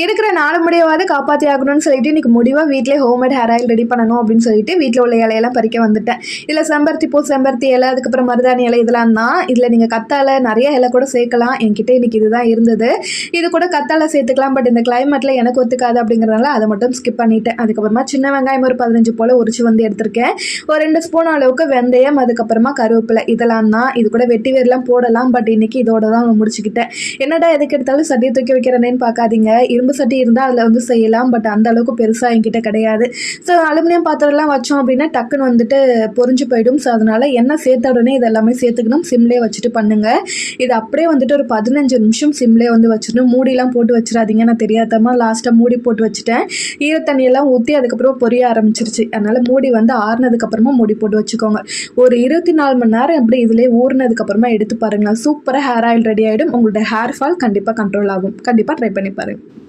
இருக்கிற 4 முடியாவது காப்பாற்றி ஆகணும்னு சொல்லிட்டு இன்றைக்கி முடிவாக வீட்டிலே ஹோம்மேட் ஹேர் ஆயில் ரெடி பண்ணணும் அப்படின்னு சொல்லிட்டு வீட்டில் உள்ள இலையெல்லாம் பறிக்க வந்துட்டேன். இதில் செம்பருத்தி பூ, செம்பருத்தி இலை, அதுக்கப்புறம் மருதாணி இலை இதெல்லாம் தான். இதில் நீங்கள் கத்தாழை நிறைய இலை கூட சேர்க்கலாம். என்கிட்ட இன்றைக்கி இதுதான் இருந்தது. இது கூட கத்தாழை சேர்த்துக்கலாம். பட் இந்த கிளைமேட்டில் எனக்கு ஒத்துக்காது அப்படிங்கிறதுனால அதை மட்டும் ஸ்கிப் பண்ணிவிட்டேன். அதுக்கப்புறமா சின்ன வெங்காயம் ஒரு 15 போல் உரிச்சு வந்து எடுத்திருக்கேன். ஒரு 2 ஸ்பூன் அளவுக்கு வெந்தயம், அதுக்கப்புறமா கருவேப்பிலை இதெல்லாம் தான். இது கூட வெட்டி வேர்லாம் போடலாம். பட் இன்றைக்கி இதோட தான் முடிச்சுக்கிட்டேன். என்னடா எதுக்கு எடுத்தாலும் சட்டியை தூக்கி வைக்கிறேன்னு பார்க்காதீங்க. இரும்பு சட்டி இருந்தால் அதில் வந்து செய்யலாம். பட் அந்த அளவுக்கு பெருசாக என்கிட்ட கிடையாது. ஸோ அலுமினியம் பாத்திரம்லாம் வச்சோம் அப்படின்னா டக்குன்னு வந்துட்டு பொரிஞ்சு போயிடும். ஸோ அதனால் எண்ணெய் சேர்த்த உடனே இதெல்லாமே சேர்த்துக்கணும். சிம்லேயே வச்சுட்டு பண்ணுங்கள். இது அப்படியே வந்துட்டு ஒரு 15 நிமிஷம் சிம்லேயே வந்து வச்சிடணும். மூடிலாம் போட்டு வச்சிடாதீங்க. நான் தெரியாதமா லாஸ்ட்டாக மூடி போட்டு வச்சுட்டேன். ஈரத்தண்ணியெல்லாம் ஊற்றி அதுக்கப்புறம் பொரிய ஆரம்பிச்சிருச்சு. அதனால் மூடி வந்து ஆறுனதுக்கப்புறமா மூடி போட்டு வச்சுக்கோங்க. ஒரு 24 மணி நேரம் எப்படி இதிலே ஊறினதுக்கப்புறமா எடுத்து பாருங்கள். சூப்பராக ஹேர் ஆயில் ரெடி ஆகிடும். உங்களோட ஹேர் ஃபால் கண்டிப்பாக கண்ட்ரோல் ஆகும். கண்டிப்பாக ட்ரை பண்ணி பாருங்கள்.